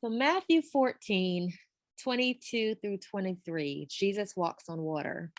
So Matthew 14, 22 through 23, Jesus walks on water.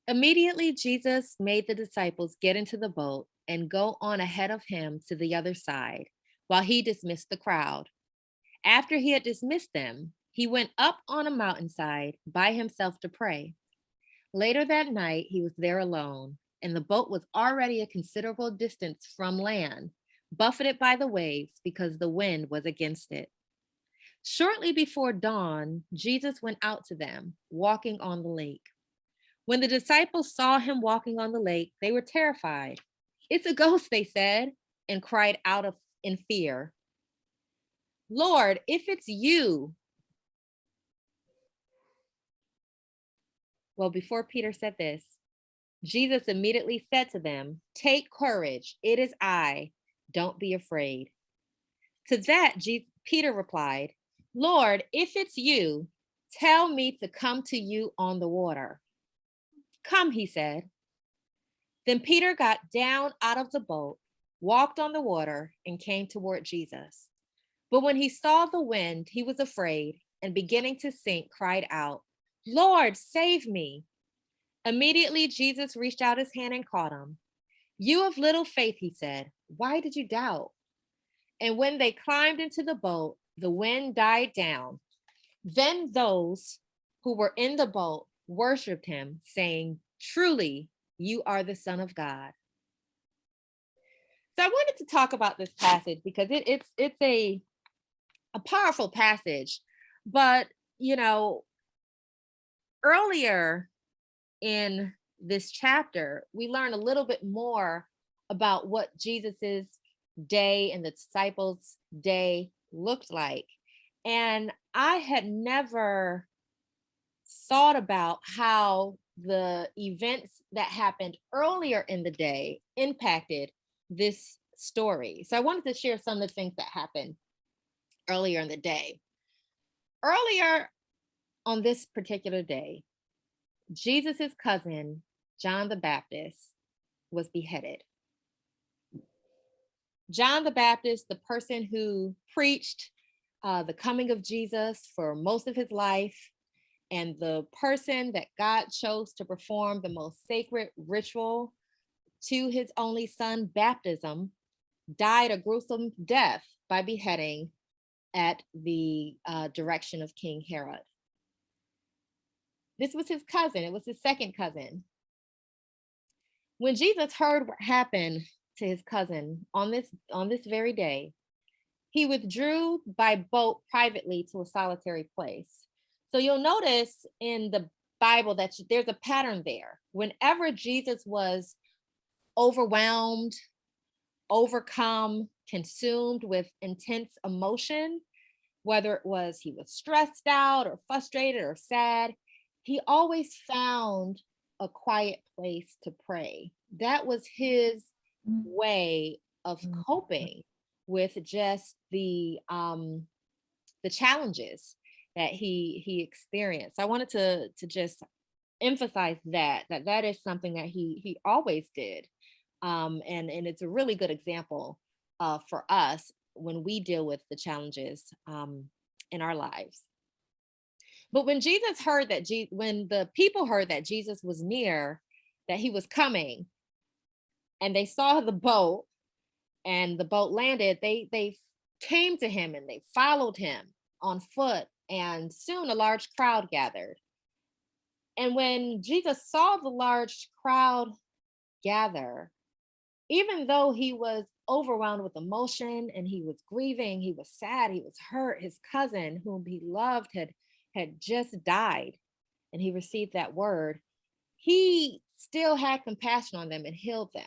Immediately, Jesus made the disciples get into the boat and go on ahead of him to the other side while he dismissed the crowd. After he had dismissed them, he went up on a mountainside by himself to pray. Later that night, he was there alone, and the boat was already a considerable distance from land, buffeted by the waves because the wind was against it. Shortly before dawn, Jesus went out to them, walking on the lake. When the disciples saw him walking on the lake, they were terrified. It's a ghost, they said, and cried out in fear. Lord, if it's you. Well, before Peter said this, Jesus immediately said to them, take courage, it is I. Don't be afraid. To that, Peter replied, Lord, if it's you, tell me to come to you on the water. Come, he said. Then Peter got down out of the boat, walked on the water, and came toward Jesus. But when he saw the wind, he was afraid and beginning to sink, cried out, Lord, save me. Immediately, Jesus reached out his hand and caught him. You of little faith, he said, why did you doubt? And when they climbed into the boat, the wind died down. Then those who were in the boat worshiped him, saying, truly, you are the Son of God. So I wanted to talk about this passage because it's a powerful passage. But, earlier in this chapter, we learn a little bit more about what Jesus's day and the disciples' day looked like. And I had never thought about how the events that happened earlier in the day impacted this story. So I wanted to share some of the things that happened earlier in the day. Earlier on this particular day, Jesus's cousin, John the Baptist, was beheaded. John the Baptist, the person who preached the coming of Jesus for most of his life, and the person that God chose to perform the most sacred ritual to his only son, baptism, died a gruesome death by beheading at the direction of King Herod. This was his cousin. It was his second cousin. When Jesus heard what happened to his cousin on this very day, he withdrew by boat privately to a solitary place. So you'll notice in the Bible that there's a pattern there. Whenever Jesus was overwhelmed, overcome, consumed with intense emotion, whether it was he was stressed out or frustrated or sad, he always found a quiet place to pray. That was his way of coping with just the challenges that he experienced. I wanted to just emphasize that is something that he always did, and it's a really good example for us when we deal with the challenges in our lives. But when Jesus heard that, when the people heard that Jesus was near, that he was coming, and they saw the boat, and the boat landed, they came to him and they followed him on foot, and soon a large crowd gathered. And when Jesus saw the large crowd gather, even though he was overwhelmed with emotion and he was grieving, he was sad, he was hurt, his cousin whom he loved had just died, and he received that word, he still had compassion on them and healed them.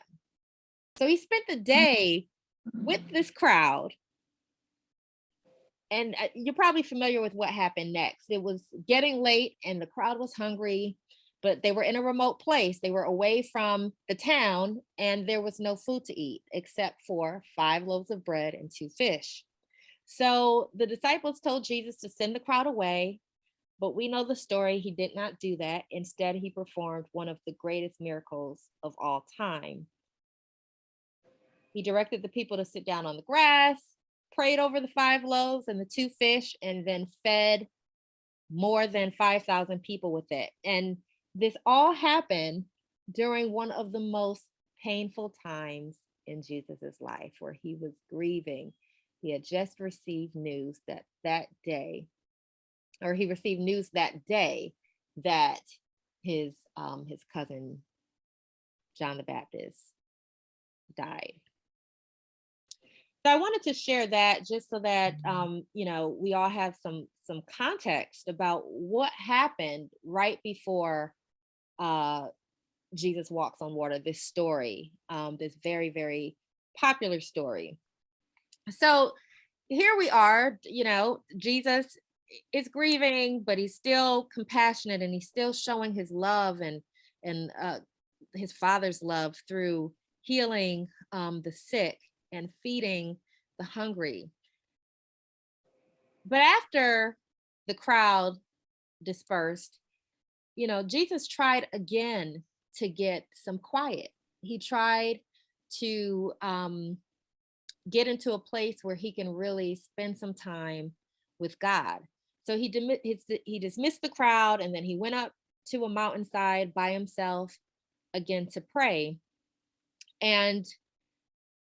So he spent the day with this crowd. And you're probably familiar with what happened next. It was getting late and the crowd was hungry, but they were in a remote place. They were away from the town, and there was no food to eat except for 5 loaves of bread and 2 fish. So the disciples told Jesus to send the crowd away, but we know the story. He did not do that. Instead, he performed one of the greatest miracles of all time. He directed the people to sit down on the grass, prayed over the 5 loaves and the 2 fish and then fed more than 5,000 people with it. And this all happened during one of the most painful times in Jesus's life, where he was grieving. He had just received news that day, or he received news that day that his cousin John the Baptist died. So I wanted to share that just so that we all have some context about what happened right before uh, Jesus walks on water. This story, this very, very popular story. So here we are. Jesus is grieving, but he's still compassionate, and he's still showing his love and his father's love through healing the sick and feeding the hungry. But after the crowd dispersed, Jesus tried again to get some quiet. He tried to get into a place where he can really spend some time with God. So he dismissed the crowd, and then he went up to a mountainside by himself again to pray. And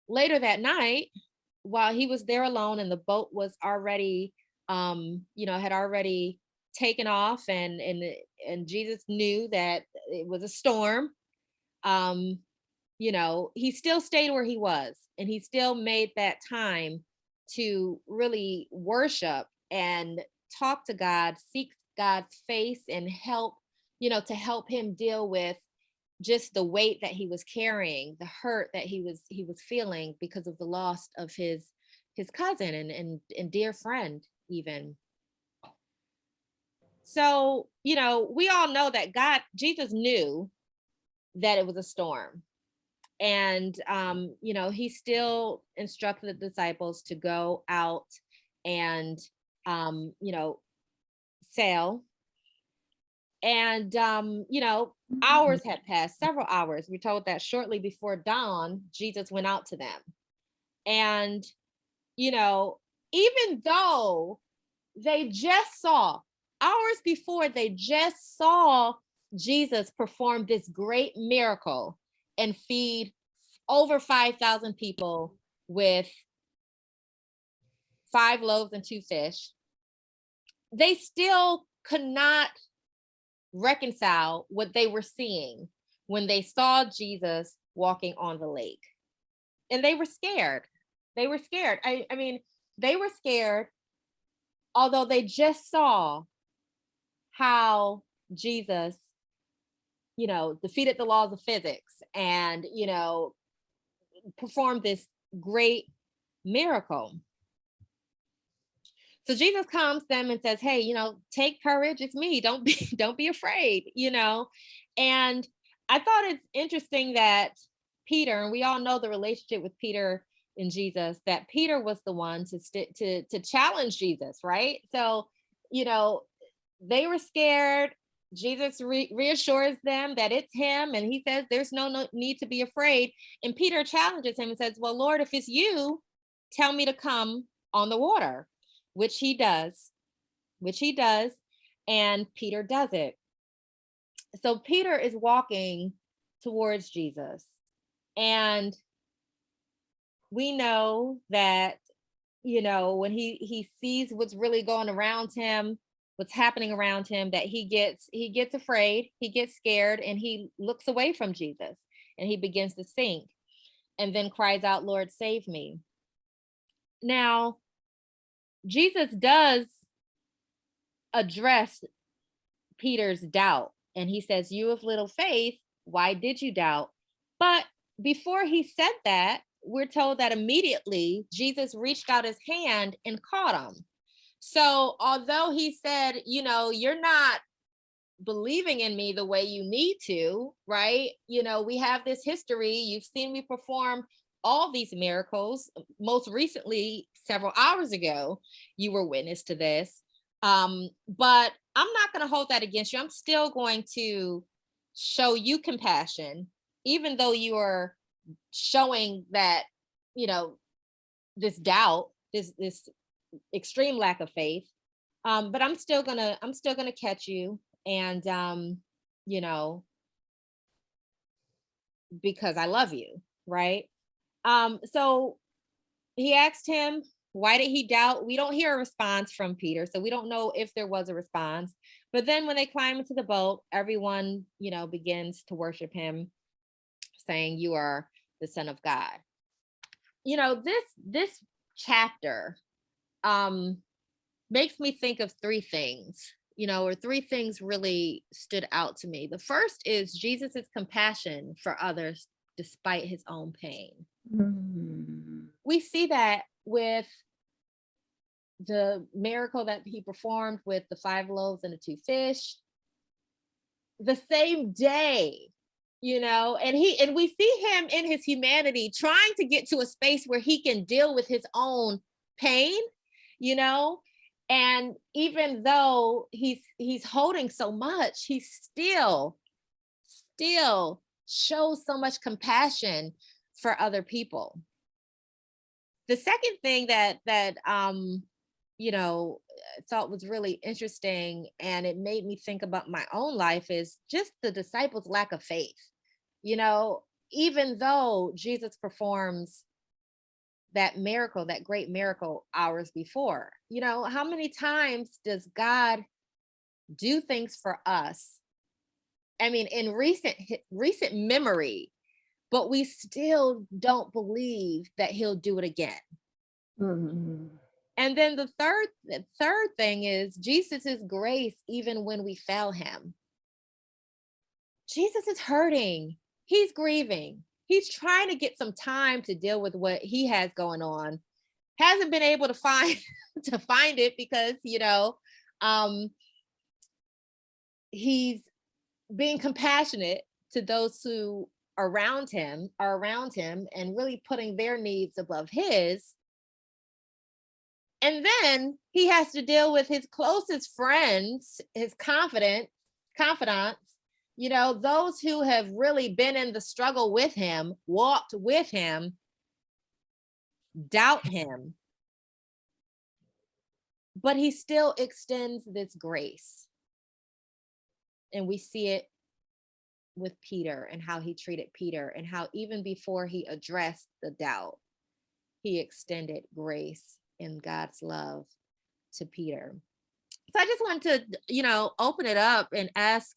later that night, while he was there alone and the boat was already had already taken off, and Jesus knew that it was a storm, um he still stayed where he was, and he still made that time to really worship and talk to God, seek God's face, and to help him deal with just the weight that he was carrying, the hurt that he was feeling because of the loss of his cousin and dear friend even. So, we all know that Jesus knew that it was a storm. And he still instructed the disciples to go out and sail. And hours had passed, several hours. We're told that shortly before dawn, Jesus went out to them. And even though they just saw, hours before, they just saw Jesus perform this great miracle and feed over 5,000 people with 5 loaves and 2 fish, they still could not reconcile what they were seeing when they saw Jesus walking on the lake. And they were scared. They were scared. I mean, they were scared, although they just saw how Jesus, defeated the laws of physics and, performed this great miracle. So Jesus calms them and says, "Hey, take courage. It's me. Don't be don't be afraid." And I thought it's interesting that Peter, and we all know the relationship with Peter and Jesus, that Peter was the one to challenge Jesus, right? So, you know, they were scared. Jesus reassures them that it's him, and he says there's no need to be afraid. And Peter challenges him and says, "Well, Lord, if it's you, tell me to come on the water," which he does, and Peter does it. So Peter is walking towards Jesus, and we know that, when he sees what's really going around him, what's happening around him, that he gets afraid, he gets scared, and he looks away from Jesus, and he begins to sink, and then cries out, "Lord, save me." Now, Jesus does address Peter's doubt, and he says, "You of little faith, why did you doubt?" But before he said that, we're told that immediately Jesus reached out his hand and caught him. So although he said, "You're not believing in me the way you need to," right? We have this history. You've seen me perform all these miracles. Most recently, several hours ago, you were witness to this. But I'm not going to hold that against you. I'm still going to show you compassion, even though you are showing that, this doubt, this extreme lack of faith. But I'm still gonna catch you, and you know, because I love you, right? So he asked him, why did he doubt? We don't hear a response from Peter, so we don't know if there was a response. But then when they climb into the boat, everyone, begins to worship him, saying, "You are the Son of God." This chapter um makes me think of three things, or three things really stood out to me. The first is Jesus's compassion for others despite his own pain. Mm. We see that with the miracle that he performed with the 5 loaves and the 2 fish the same day, and we see him in his humanity trying to get to a space where he can deal with his own pain, you know and even though he's holding so much, he still shows so much compassion for other people. The second thing that I thought was really interesting, and it made me think about my own life, is just the disciples' lack of faith. You know, Even though Jesus performs that miracle, that great miracle hours before, how many times does God do things for us? I mean, in recent memory, but we still don't believe that he'll do it again. Mhm. And then the third thing is Jesus's grace even when we fail him. Jesus is hurting. He's grieving. He's trying to get some time to deal with what he has going on. Hasn't been able to find to find it because, um he's being compassionate to those who are around him and really putting their needs above his. And then he has to deal with his closest friends, his confidants, those who have really been in the struggle with him, walked with him, doubt him, but he still extends this grace. And we see it with Peter and how he treated Peter, and how even before he addressed the doubt, he extended grace and God's love to Peter. So I just wanted to, open it up and ask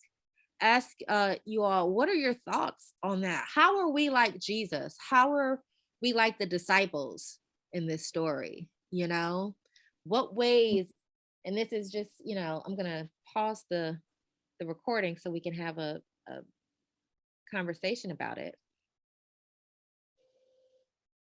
you all, what are your thoughts on that? How are we like Jesus? How are we like the disciples in this story? What ways? And this is just, I'm gonna pause the recording so we can have a conversation about it.